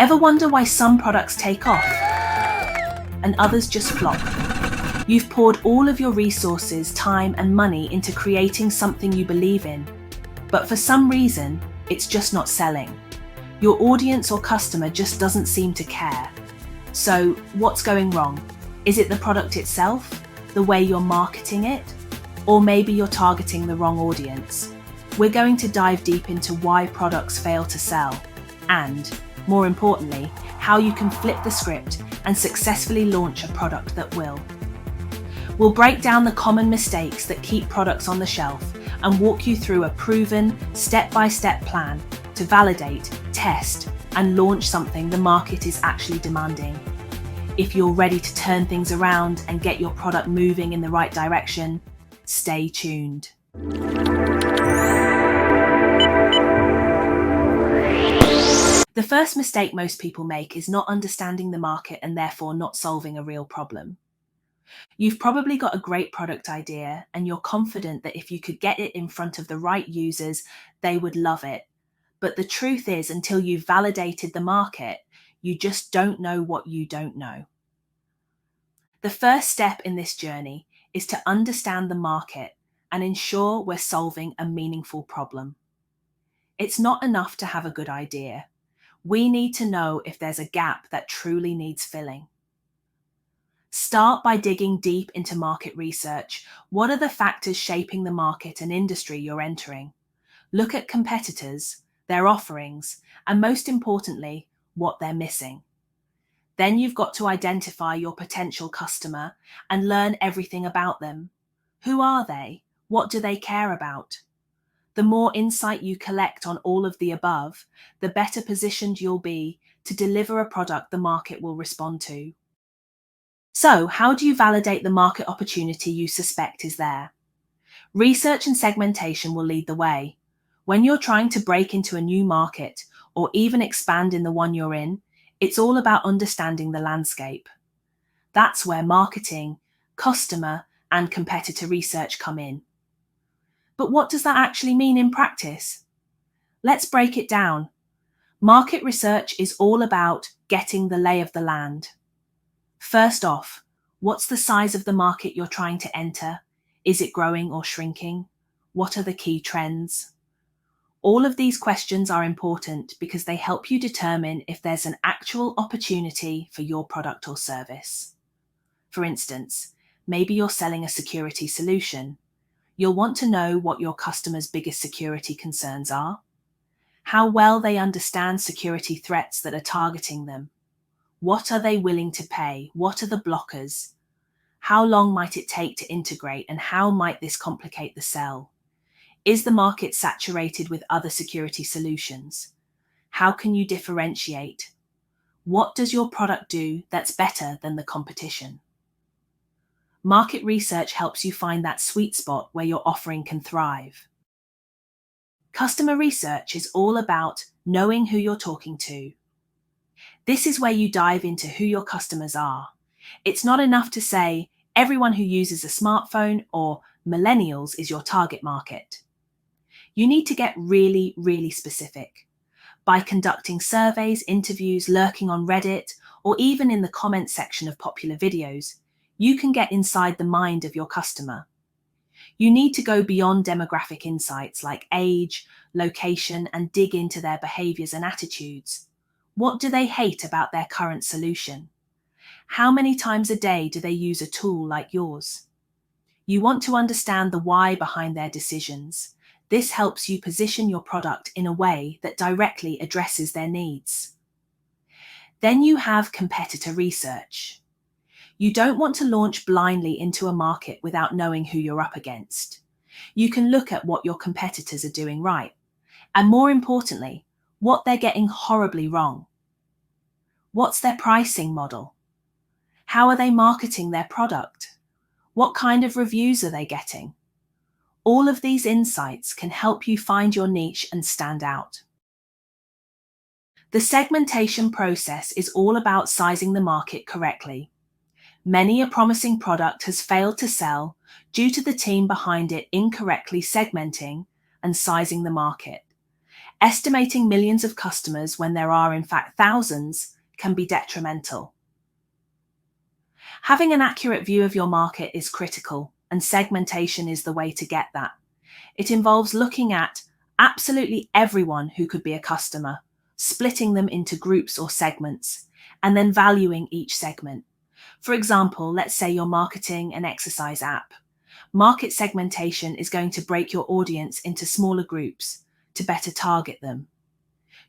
Ever wonder why some products take off and others just flop? You've poured all of your resources, time, and money into creating something you believe in, but for some reason, it's just not selling. Your audience or customer just doesn't seem to care. So, what's going wrong? Is it the product itself? The way you're marketing it? Or maybe you're targeting the wrong audience? We're going to dive deep into why products fail to sell and, more importantly, how you can flip the script and successfully launch a product that will. We'll break down the common mistakes that keep products on the shelf and walk you through a proven, step-by-step plan to validate, test, and launch something the market is actually demanding. If you're ready to turn things around and get your product moving in the right direction, stay tuned. The first mistake most people make is not understanding the market and therefore not solving a real problem. You've probably got a great product idea and you're confident that if you could get it in front of the right users, they would love it. But the truth is, until you've validated the market, you just don't know what you don't know. The first step in this journey is to understand the market and ensure we're solving a meaningful problem. It's not enough to have a good idea. We need to know if there's a gap that truly needs filling. Start by digging deep into market research. What are the factors shaping the market and industry you're entering? Look at competitors, their offerings, and most importantly, what they're missing. Then you've got to identify your potential customer and learn everything about them. Who are they? What do they care about? The more insight you collect on all of the above, the better positioned you'll be to deliver a product the market will respond to. So, how do you validate the market opportunity you suspect is there? Research and segmentation will lead the way. When you're trying to break into a new market or even expand in the one you're in, it's all about understanding the landscape. That's where marketing, customer, and competitor research come in. But what does that actually mean in practice? Let's break it down. Market research is all about getting the lay of the land. First off, what's the size of the market you're trying to enter? Is it growing or shrinking? What are the key trends? All of these questions are important because they help you determine if there's an actual opportunity for your product or service. For instance, maybe you're selling a security solution. You'll want to know what your customers' biggest security concerns are, how well they understand security threats that are targeting them, what are they willing to pay, what are the blockers, how long might it take to integrate, and how might this complicate the sell? Is the market saturated with other security solutions? How can you differentiate? What does your product do that's better than the competition? Market research helps you find that sweet spot where your offering can thrive. Customer research is all about knowing who you're talking to. This is where you dive into who your customers are. It's not enough to say everyone who uses a smartphone or millennials is your target market. You need to get really, really specific. By conducting surveys, interviews, lurking on Reddit, or even in the comments section of popular videos, you can get inside the mind of your customer. You need to go beyond demographic insights like age, location, and dig into their behaviors and attitudes. What do they hate about their current solution? How many times a day do they use a tool like yours? You want to understand the why behind their decisions. This helps you position your product in a way that directly addresses their needs. Then you have competitor research. You don't want to launch blindly into a market without knowing who you're up against. You can look at what your competitors are doing right, and more importantly, what they're getting horribly wrong. What's their pricing model? How are they marketing their product? What kind of reviews are they getting? All of these insights can help you find your niche and stand out. The segmentation process is all about sizing the market correctly. Many a promising product has failed to sell due to the team behind it incorrectly segmenting and sizing the market. Estimating millions of customers when there are in fact thousands can be detrimental. Having an accurate view of your market is critical, and segmentation is the way to get that. It involves looking at absolutely everyone who could be a customer, splitting them into groups or segments, and then valuing each segment. For example, let's say you're marketing an exercise app. Market segmentation is going to break your audience into smaller groups to better target them.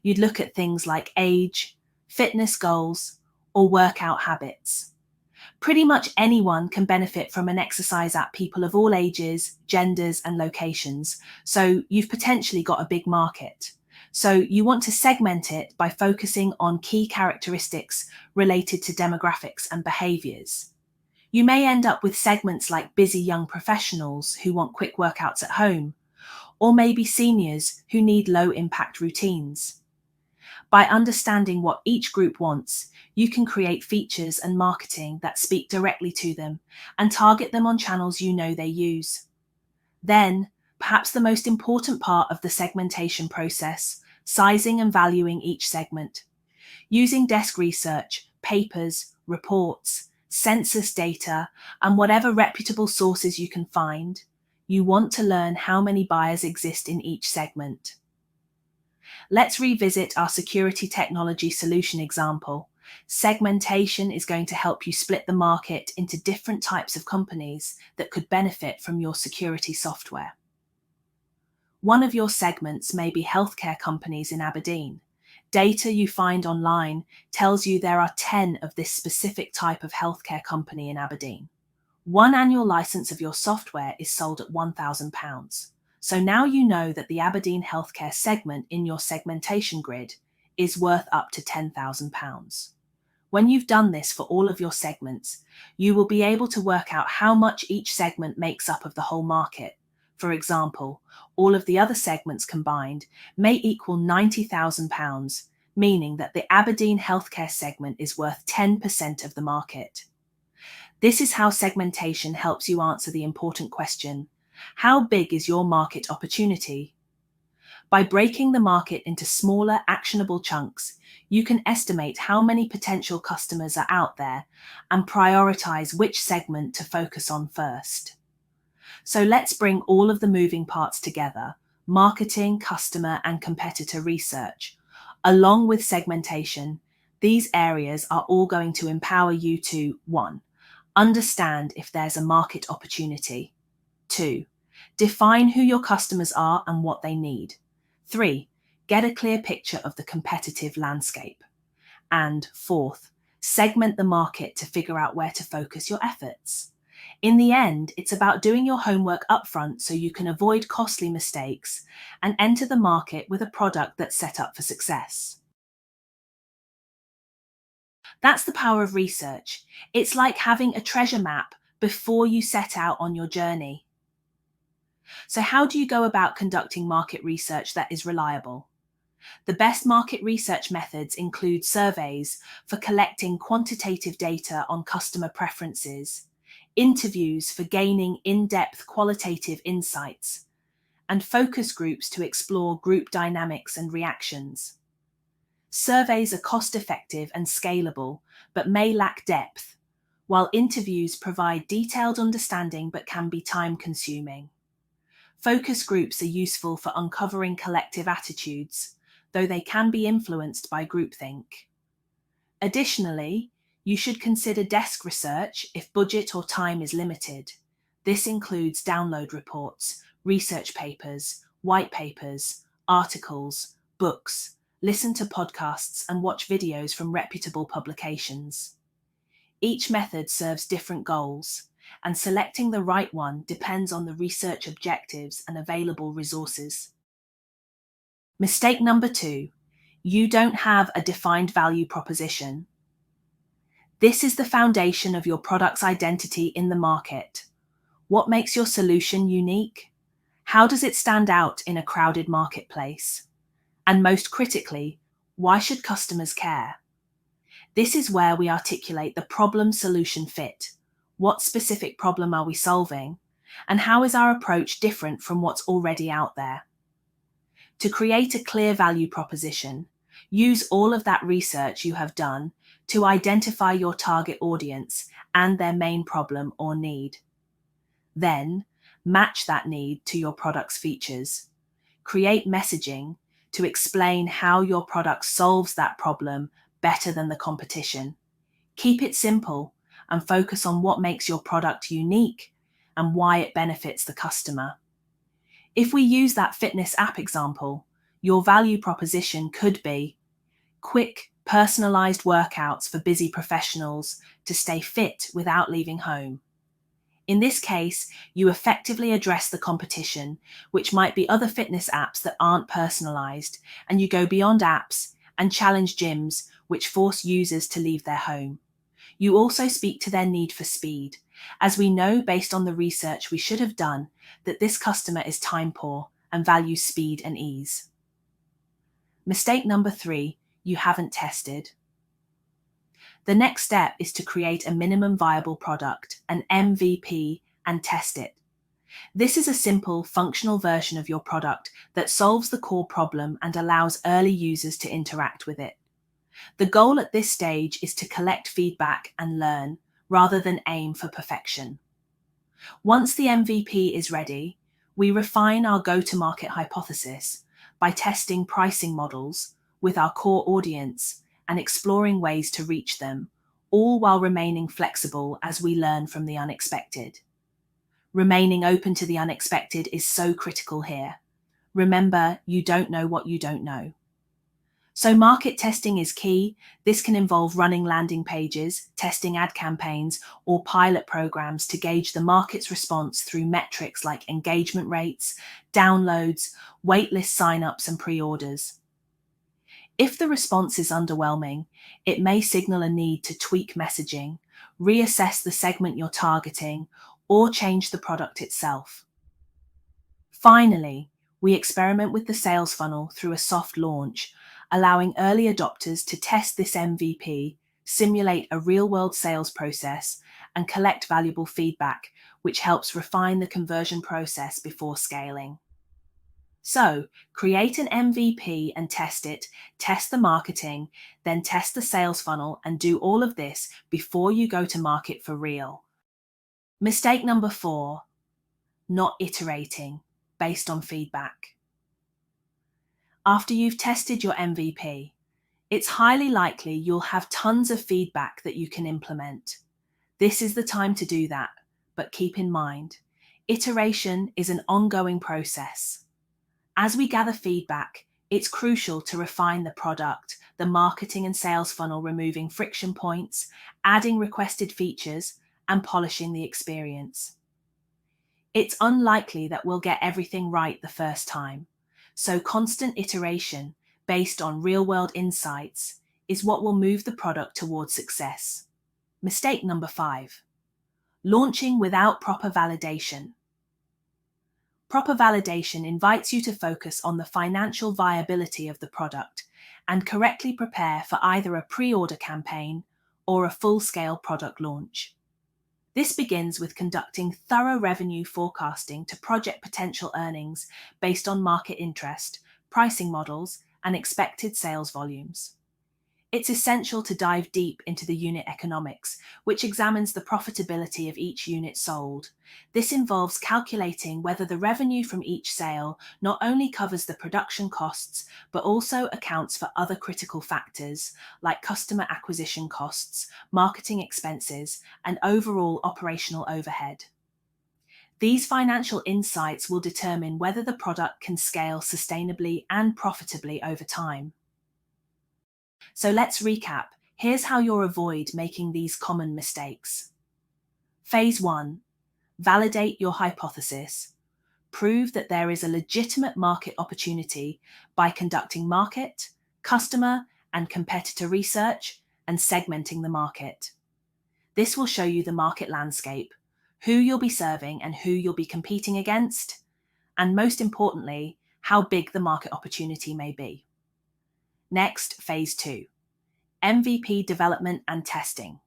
You'd look at things like age, fitness goals, or workout habits. Pretty much anyone can benefit from an exercise app, people of all ages, genders, and locations, so you've potentially got a big market. So you want to segment it by focusing on key characteristics related to demographics and behaviors. You may end up with segments like busy young professionals who want quick workouts at home, or maybe seniors who need low-impact routines. By understanding what each group wants, you can create features and marketing that speak directly to them and target them on channels you know they use. Then, perhaps the most important part of the segmentation process, sizing and valuing each segment. Using desk research, papers, reports, census data, and whatever reputable sources you can find, you want to learn how many buyers exist in each segment. Let's revisit our security technology solution example. Segmentation is going to help you split the market into different types of companies that could benefit from your security software. One of your segments may be healthcare companies in Aberdeen. Data you find online tells you there are 10 of this specific type of healthcare company in Aberdeen. One annual license of your software is sold at £1,000. So now you know that the Aberdeen healthcare segment in your segmentation grid is worth up to £10,000. When you've done this for all of your segments, you will be able to work out how much each segment makes up of the whole market. For example, all of the other segments combined may equal £90,000, meaning that the Aberdeen healthcare segment is worth 10% of the market. This is how segmentation helps you answer the important question: how big is your market opportunity? By breaking the market into smaller, actionable chunks, you can estimate how many potential customers are out there and prioritize which segment to focus on first. So let's bring all of the moving parts together: marketing, customer, and competitor research. Along with segmentation, these areas are all going to empower you to 1. Understand if there's a market opportunity. 2. Define who your customers are and what they need. 3. Get a clear picture of the competitive landscape. And 4th, segment the market to figure out where to focus your efforts. In the end, it's about doing your homework upfront so you can avoid costly mistakes and enter the market with a product that's set up for success. That's the power of research. It's like having a treasure map before you set out on your journey. So how do you go about conducting market research that is reliable? The best market research methods include surveys for collecting quantitative data on customer preferences, interviews for gaining in-depth qualitative insights, and focus groups to explore group dynamics and reactions. Surveys are cost-effective and scalable, but may lack depth, while interviews provide detailed understanding but can be time-consuming. Focus groups are useful for uncovering collective attitudes, though they can be influenced by groupthink. Additionally, you should consider desk research if budget or time is limited. This includes download reports, research papers, white papers, articles, books, listen to podcasts, and watch videos from reputable publications. Each method serves different goals, and selecting the right one depends on the research objectives and available resources. Mistake number 2, you don't have a defined value proposition. This is the foundation of your product's identity in the market. What makes your solution unique? How does it stand out in a crowded marketplace? And most critically, why should customers care? This is where we articulate the problem-solution fit. What specific problem are we solving? And how is our approach different from what's already out there? To create a clear value proposition, use all of that research you have done to identify your target audience and their main problem or need. Then, match that need to your product's features. Create messaging to explain how your product solves that problem better than the competition. Keep it simple and focus on what makes your product unique and why it benefits the customer. If we use that fitness app example, your value proposition could be quick, personalized workouts for busy professionals to stay fit without leaving home. In this case, you effectively address the competition, which might be other fitness apps that aren't personalized, and you go beyond apps and challenge gyms which force users to leave their home. You also speak to their need for speed, as we know based on the research we should have done that this customer is time poor and values speed and ease. Mistake number 3, you haven't tested. The next step is to create a minimum viable product, an MVP, and test it. This is a simple, functional version of your product that solves the core problem and allows early users to interact with it. The goal at this stage is to collect feedback and learn, rather than aim for perfection. Once the MVP is ready, we refine our go-to-market hypothesis by testing pricing models with our core audience and exploring ways to reach them, all while remaining flexible as we learn from the unexpected. Remaining open to the unexpected is so critical here. Remember, you don't know what you don't know. So market testing is key. This can involve running landing pages, testing ad campaigns, or pilot programs to gauge the market's response through metrics like engagement rates, downloads, waitlist signups, and pre-orders. If the response is underwhelming, it may signal a need to tweak messaging, reassess the segment you're targeting, or change the product itself. Finally, we experiment with the sales funnel through a soft launch, allowing early adopters to test this MVP, simulate a real-world sales process, and collect valuable feedback, which helps refine the conversion process before scaling. So, create an MVP and test it, test the marketing, then test the sales funnel, and do all of this before you go to market for real. Mistake number 4, not iterating based on feedback. After you've tested your MVP, it's highly likely you'll have tons of feedback that you can implement. This is the time to do that, but keep in mind, iteration is an ongoing process. As we gather feedback, it's crucial to refine the product, the marketing and sales funnel, removing friction points, adding requested features, and polishing the experience. It's unlikely that we'll get everything right the first time, so constant iteration based on real-world insights is what will move the product towards success. Mistake number 5, launching without proper validation. Proper validation invites you to focus on the financial viability of the product and correctly prepare for either a pre-order campaign or a full-scale product launch. This begins with conducting thorough revenue forecasting to project potential earnings based on market interest, pricing models, and expected sales volumes. It's essential to dive deep into the unit economics, which examines the profitability of each unit sold. This involves calculating whether the revenue from each sale not only covers the production costs, but also accounts for other critical factors like customer acquisition costs, marketing expenses, and overall operational overhead. These financial insights will determine whether the product can scale sustainably and profitably over time. So let's recap. Here's how you'll avoid making these common mistakes. Phase 1. Validate your hypothesis. Prove that there is a legitimate market opportunity by conducting market, customer, and competitor research and segmenting the market. This will show you the market landscape, who you'll be serving and who you'll be competing against, and most importantly, how big the market opportunity may be. Next, phase 2. MVP development and testing.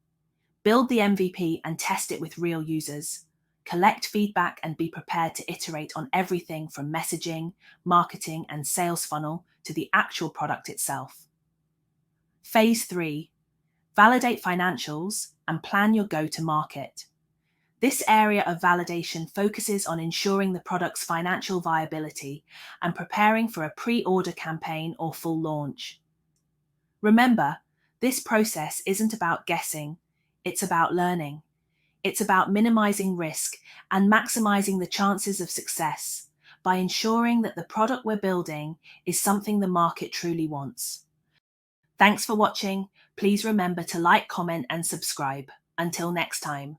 Build the MVP and test it with real users. collect feedback, and be prepared to iterate on everything from messaging, marketing, and sales funnel to the actual product itself. Phase 3. Validate financials and plan your go-to-market. This area of validation focuses on ensuring the product's financial viability and preparing for a pre-order campaign or full launch. Remember, this process isn't about guessing, it's about learning. It's about minimizing risk and maximizing the chances of success by ensuring that the product we're building is something the market truly wants. Thanks for watching. Please remember to like, comment, and subscribe. Until next time.